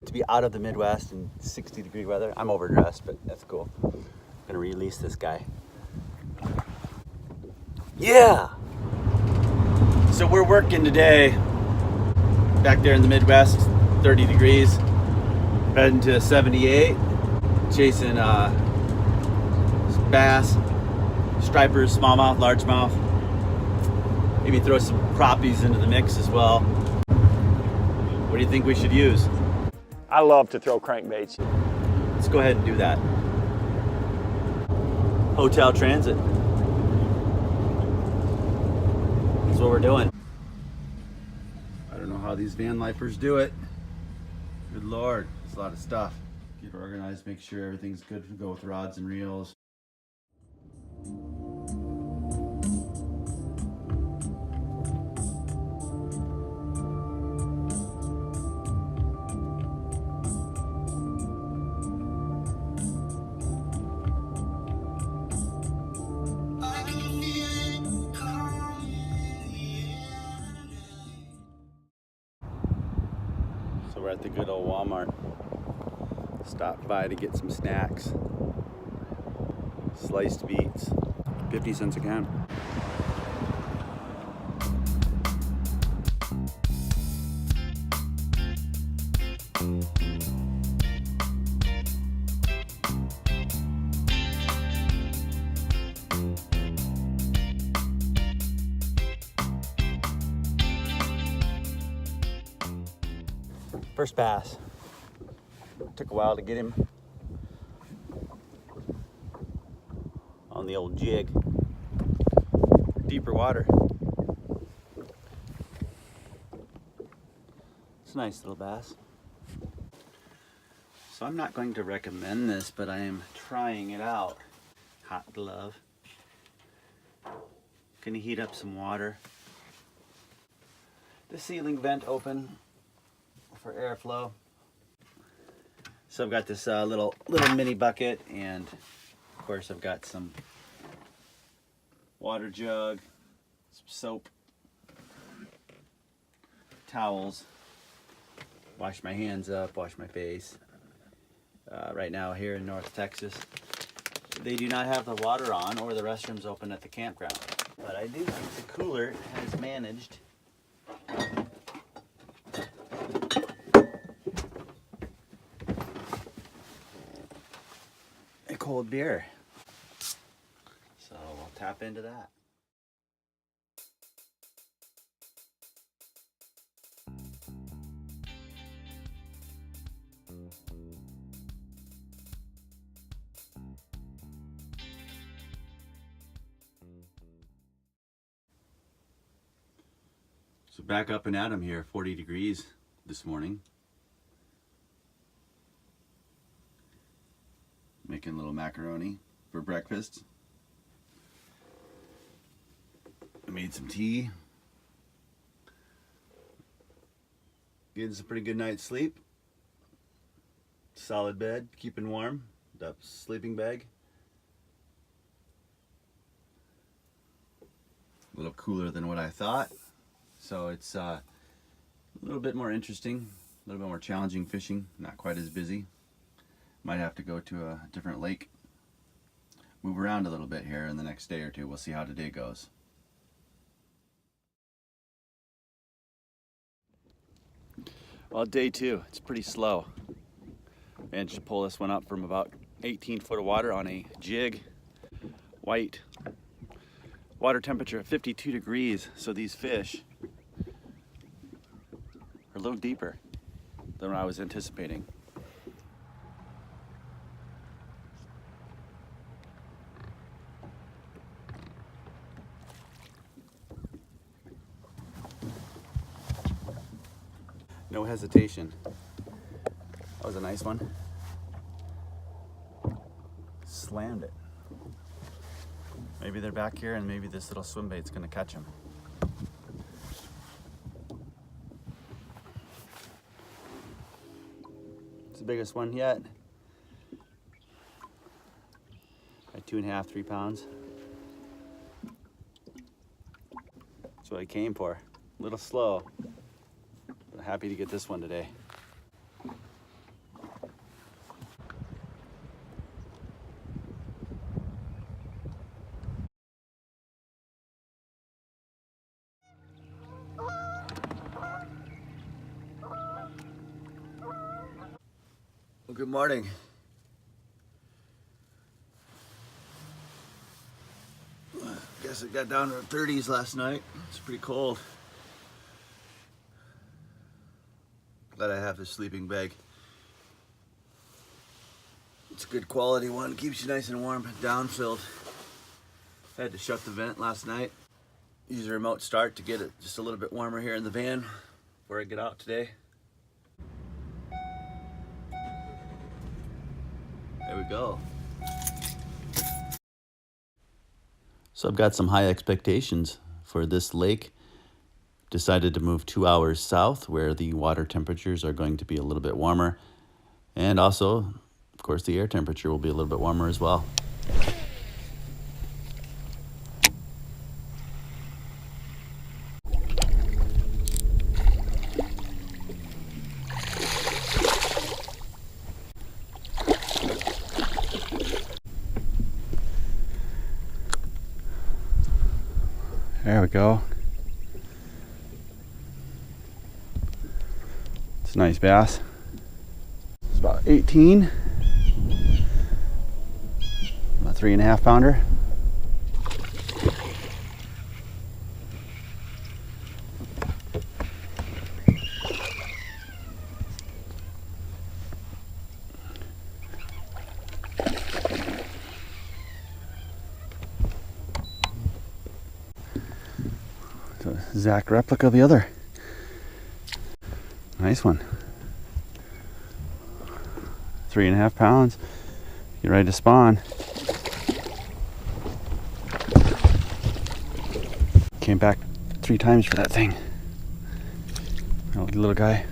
to be out of the Midwest in 60-degree weather. I'm overdressed, but that's cool. I'm gonna release this guy. Yeah! So we're working today back there in the Midwest, 30 degrees, heading to 78, chasing bass, stripers, smallmouth, largemouth. Maybe throw some crappies into the mix as well. What do you think we should use? I love to throw crankbaits. Let's go ahead and do that. Hotel transit. That's what we're doing. I don't know how these van lifers do it. Good Lord, it's a lot of stuff. Get organized, make sure everything's good to go with rods and reels. So we're at the good old Walmart. Stopped by to get some snacks. Sliced beets, 50 cents a can. First bass. Took a while to get him on the old jig. Deeper water. It's a nice little bass. So I'm not going to recommend this, but I am trying it out. Hot glove. Gonna heat up some water. The ceiling vent open for airflow. So I've got this little mini bucket, and of course I've got some water jug, some soap, towels, wash my hands up, wash my face. Right now here in North Texas, they do not have the water on or the restrooms open at the campground. But I do think the cooler has managed a cold beer. So we'll tap into that. So back up and at 'em here, 40 degrees this morning. Making a little macaroni for breakfast. I made some tea. Getting some pretty good night's sleep. Solid bed, keeping warm. The sleeping bag. A little cooler than what I thought. So it's a little bit more interesting, a little bit more challenging fishing, not quite as busy. Might have to go to a different lake. Move around a little bit here in the next day or two. We'll see how today goes. Well, day two, it's pretty slow. Managed to pull this one up from about 18 foot of water on a jig. White. Water temperature at 52 degrees, so these fish are a little deeper than what I was anticipating. No hesitation. That was a nice one. Slammed it. Maybe they're back here and maybe this little swim bait's gonna catch them. It's the biggest one yet. At 2.5, 3 pounds. That's what I came for. A little slow, but happy to get this one today. Good morning. Guess it got down to the 30s last night. It's pretty cold. Glad I have this sleeping bag. It's a good quality one, keeps you nice and warm, down-filled. Had to shut the vent last night. Use a remote start to get it just a little bit warmer here in the van before I get out today. There we go. So I've got some high expectations for this lake. Decided to move 2 hours south where the water temperatures are going to be a little bit warmer. And also, of course, the air temperature will be a little bit warmer as well. There we go. It's a nice bass. It's about 18. About 3.5 pounder. Exact replica of the other. Nice one. 3.5 pounds. Get ready to spawn. Came back 3 times for that thing. Oh, little guy.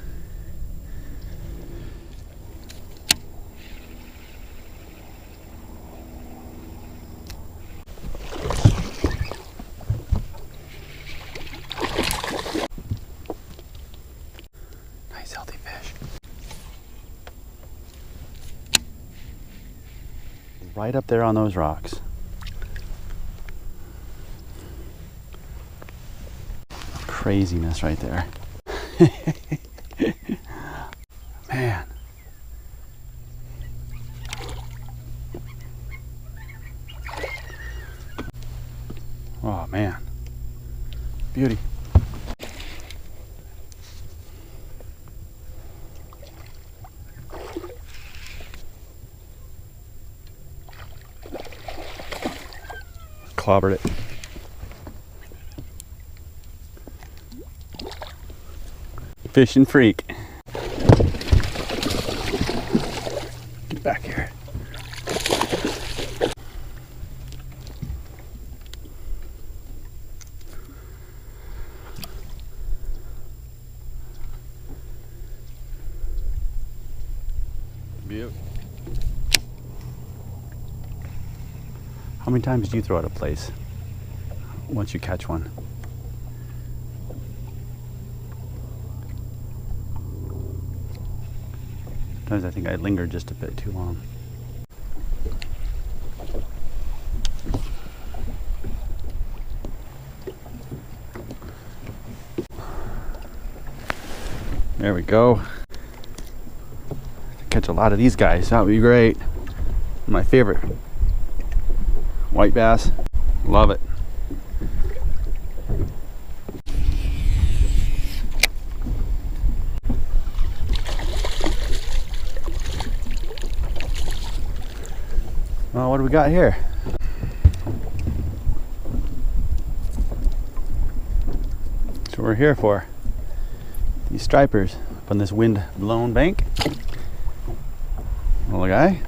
Healthy fish. Right up there on those rocks. Craziness right there. Man. Oh man. Beauty. Clobbered it. Fishing freak. Get back here. Beautiful. How many times do you throw at a place once you catch one? Sometimes I think I linger just a bit too long. There we go. Catch a lot of these guys, that would be great. My favorite. White bass, love it. Well, what do we got here? That's what we're here for. These stripers up on this wind-blown bank. Little guy.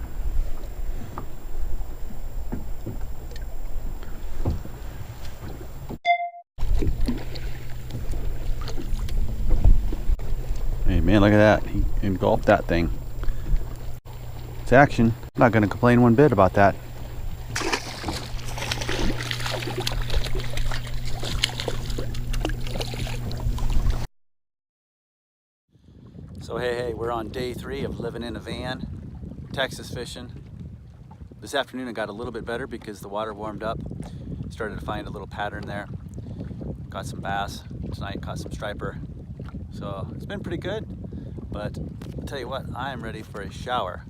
Hey man, look at that. He engulfed that thing. It's action. I'm not going to complain one bit about that. So hey, we're on day 3 of living in a van, Texas fishing. This afternoon it got a little bit better because the water warmed up. Started to find a little pattern there. Got some bass. Tonight caught some striper. So it's been pretty good. But I'll tell you what, I am ready for a shower.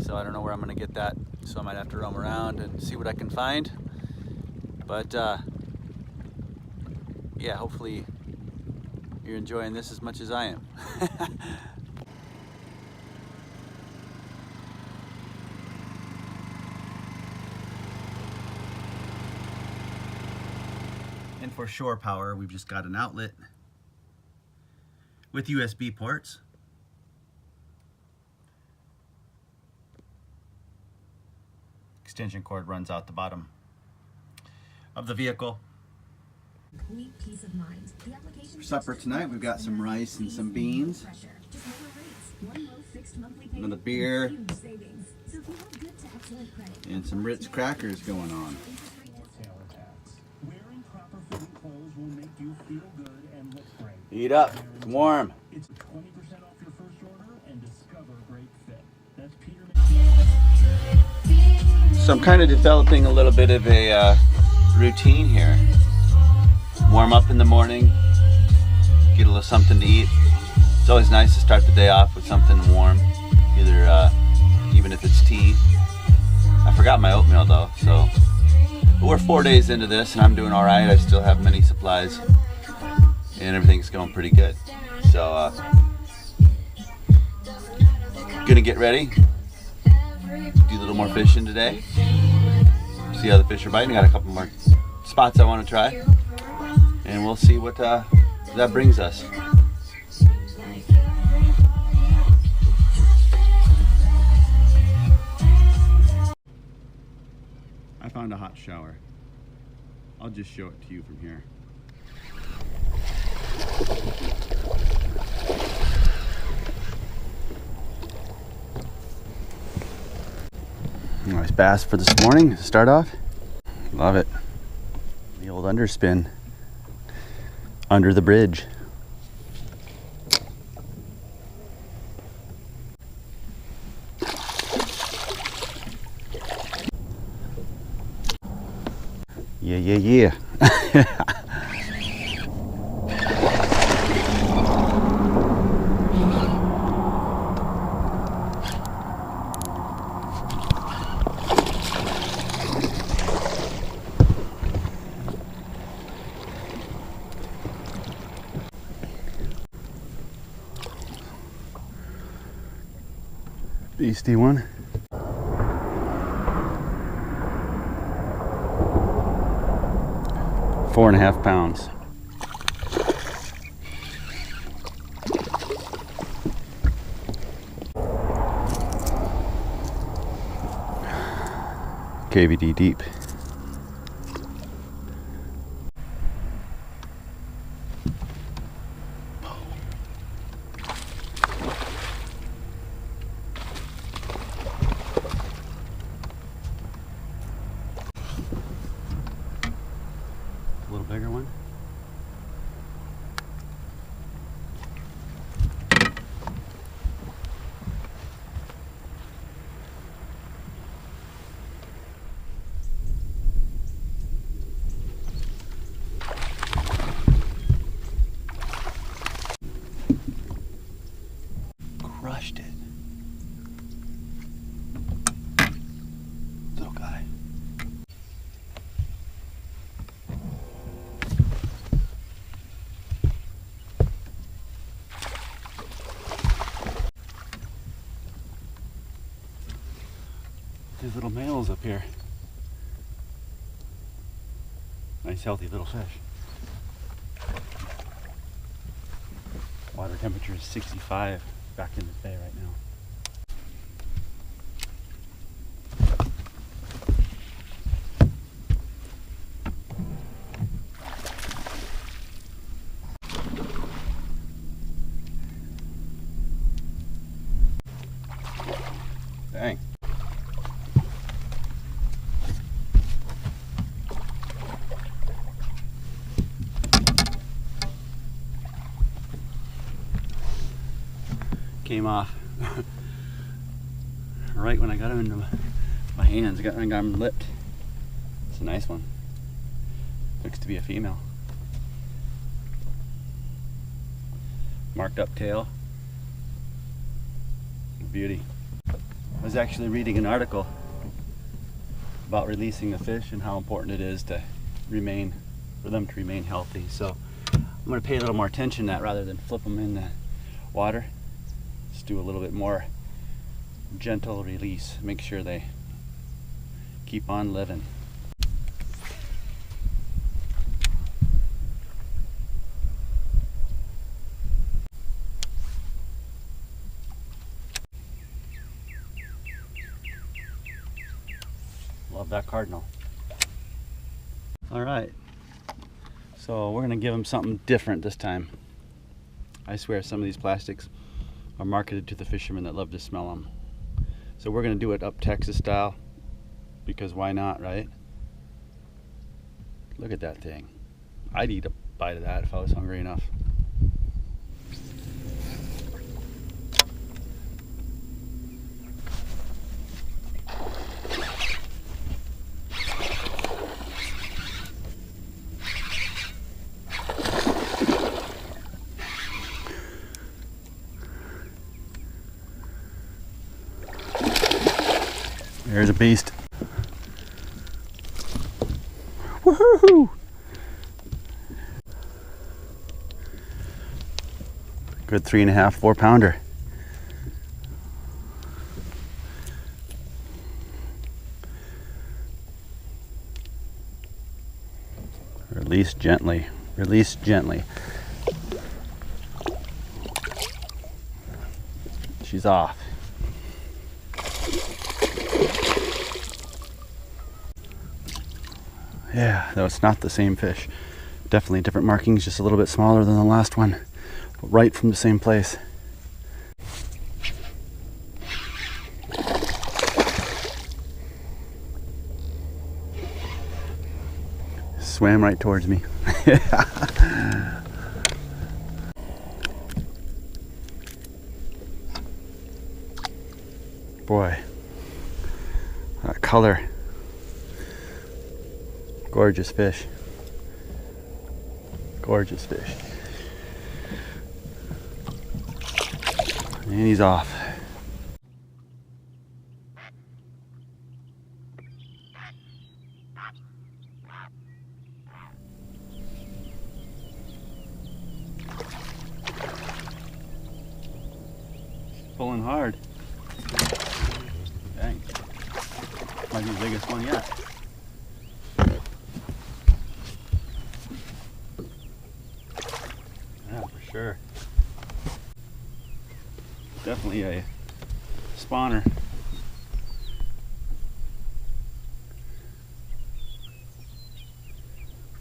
So I don't know where I'm gonna get that. So I might have to roam around and see what I can find. But yeah, hopefully you're enjoying this as much as I am. And for shore power, we've just got an outlet with USB ports. Extension cord runs out the bottom of the vehicle. For supper tonight, we've got some rice and some beans, another beer, and some Ritz crackers going on. Eat up, it's warm. So I'm kind of developing a little bit of a routine here. Warm up in the morning, get a little something to eat. It's always nice to start the day off with something warm, either even if it's tea. I forgot my oatmeal though, so but we're 4 days into this and I'm doing all right. I still have many supplies and everything's going pretty good. So gonna get ready, do a little more fishing today, see how the fish are biting. I got a couple more spots I want to try, and we'll see what that brings us. I found a hot shower. I'll just show it to you from here. Nice bass for this morning to start off. Love it. The old underspin under the bridge. Yeah. Beastie one. Four 4.5 pounds. KVD deep. A little bigger one. Crushed it. Little guy. These little males up here. Nice healthy little fish. Water temperature is 65 back in the bay right now. Dang. Came off right when I got him into my hands. I got him lipped. It's a nice one. Looks to be a female. Marked up tail. Beauty. I was actually reading an article about releasing the fish and how important it is to for them to remain healthy. So I'm going to pay a little more attention to that rather than flip them in the water. Just do a little bit more gentle release. Make sure they keep on living. Love that cardinal. All right, so we're gonna give them something different this time. I swear some of these plastics are marketed to the fishermen that love to smell them. So we're gonna do it up Texas style, because why not, right? Look at that thing. I'd eat a bite of that if I was hungry enough. There's a beast. Woohoo! Good 3.5, 4 pounder. Release gently. Release gently. She's off. Yeah, though it's not the same fish. Definitely different markings, just a little bit smaller than the last one. But right from the same place. Swam right towards me. Boy, that color. Gorgeous fish. Gorgeous fish. And he's off. Pulling hard. Dang. Might be the biggest one yet. Yeah, for sure. Definitely a spawner.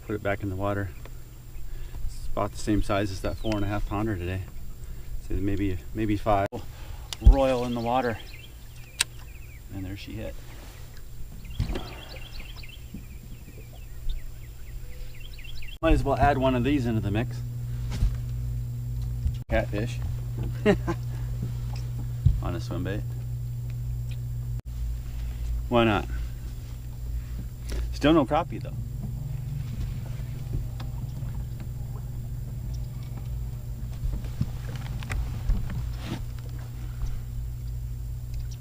Put it back in the water. It's about the same size as that 4.5 pounder today. So maybe 5. Royal in the water. And there she hit. Might as well add one of these into the mix. Catfish. On a swim bait. Why not? Still no crappie though.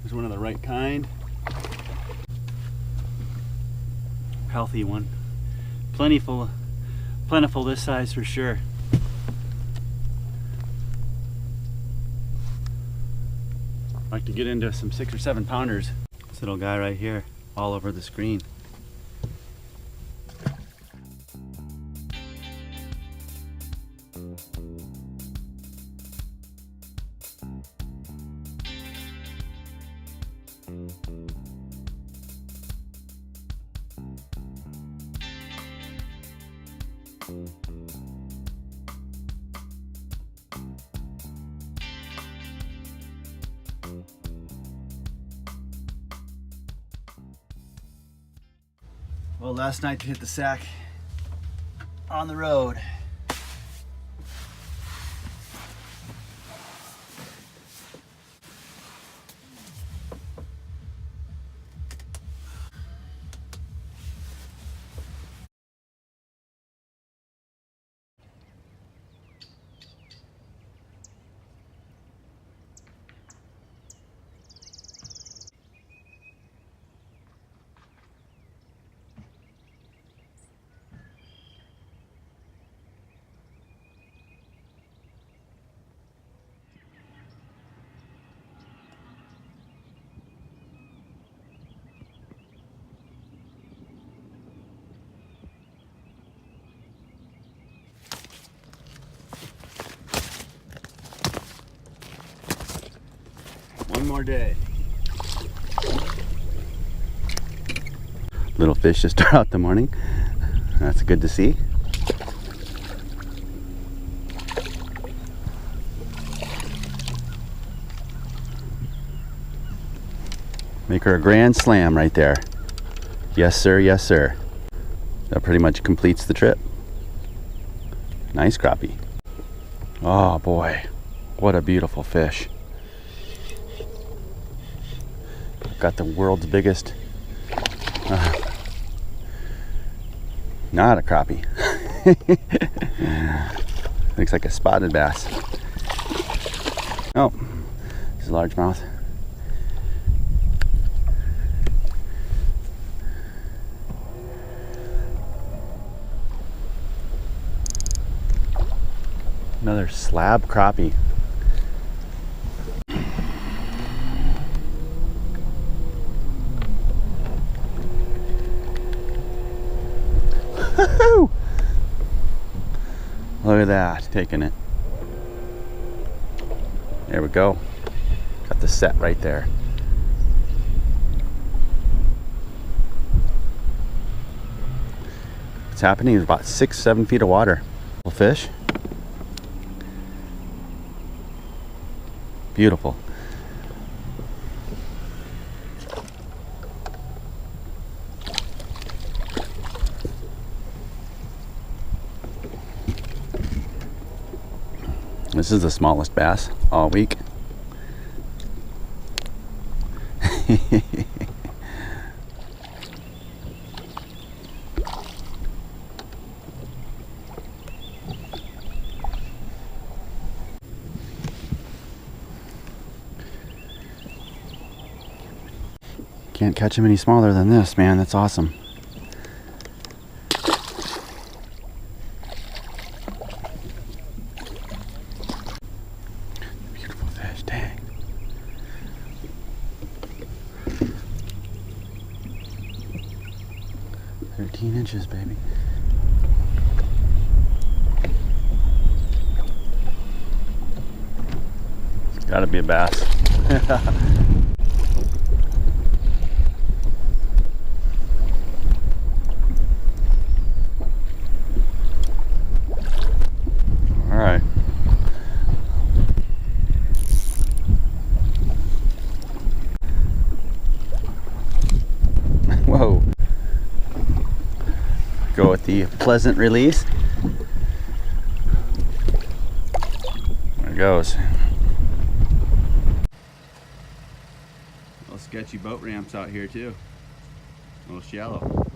There's one of the right kind. Healthy one. Plentiful this size for sure. Like to get into some 6 or 7 pounders. This little guy right here, all over the screen. Well, last night to hit the sack on the road. One more day. Little fish to start out the morning. That's good to see. Make her a grand slam right there. Yes, sir. Yes, sir. That pretty much completes the trip. Nice crappie. Oh boy, what a beautiful fish. Got the world's biggest, not a crappie. Looks like a spotted bass. Oh, it's a largemouth. Another slab crappie. Look at that, taking it. There we go. Got the set right there. What's happening is about 6-7 feet of water. Little fish. Beautiful. This is the smallest bass all week. Can't catch him any smaller than this, man. That's awesome. Beautiful fish, dang. "13 inches, baby." It's gotta be a bass. Whoa. Go with the pleasant release. There it goes. Little sketchy boat ramps out here too. A little shallow.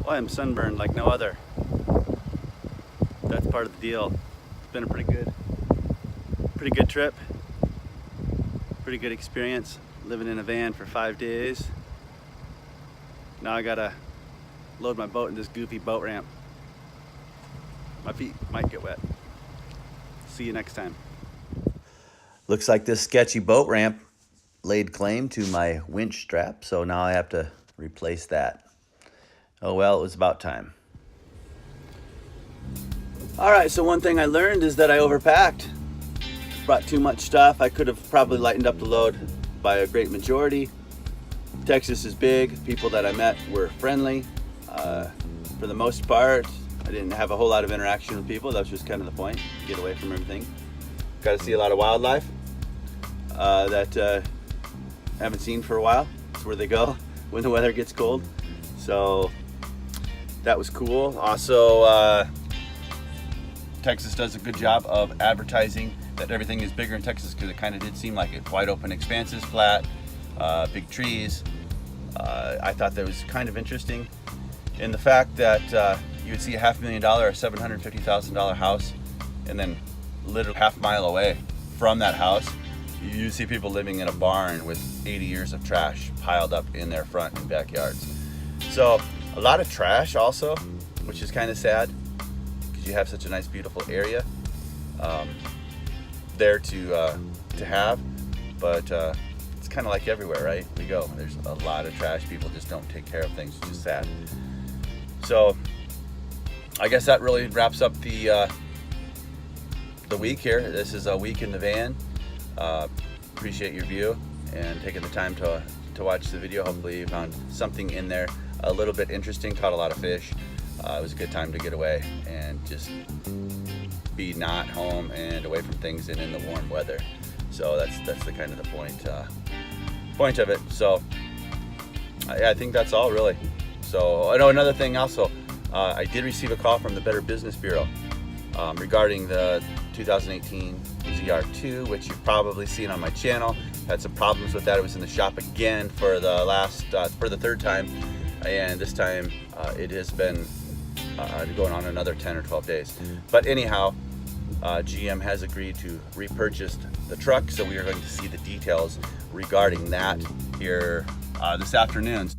Well, I'm sunburned like no other. That's part of the deal. It's been a pretty good trip. Pretty good experience living in a van for 5 days. Now I gotta load my boat in this goofy boat ramp. My feet might get wet. See you next time. Looks like this sketchy boat ramp laid claim to my winch strap, so now I have to replace that. Oh well, it was about time. All right, so one thing I learned is that I overpacked. Brought too much stuff. I could have probably lightened up the load by a great majority. Texas is big. People that I met were friendly. For the most part, I didn't have a whole lot of interaction with people. That was just kind of the point. Get away from everything. Got to see a lot of wildlife that I haven't seen for a while. It's where they go when the weather gets cold. So that was cool. Also, Texas does a good job of advertising that everything is bigger in Texas, because it kind of did seem like it. Wide open expanses, flat, big trees. I thought that was kind of interesting in the fact that you would see a $500,000 or $750,000 house, and then literally half a mile away from that house, you see people living in a barn with 80 years of trash piled up in their front and backyards. So a lot of trash also, which is kind of sad, because you have such a nice, beautiful area there to have, but it's kind of like everywhere, right? We go, there's a lot of trash. People just don't take care of things, which is sad. So I guess that really wraps up the week here. This is a week in the van. appreciate your view and taking the time to watch the video. Hopefully you found something in there a little bit interesting. Caught a lot of fish. It was a good time to get away and just be not home and away from things and in the warm weather. So that's the kind of the point of it. So yeah, I think that's all really. So I know another thing also, I did receive a call from the Better Business Bureau regarding the 2018 ZR2, which you've probably seen on my channel. Had some problems with that. It was in the shop again for the third time, and this time it has been going on another 10 or 12 days. But anyhow, GM has agreed to repurchase the truck, so we are going to see the details regarding that here this afternoon.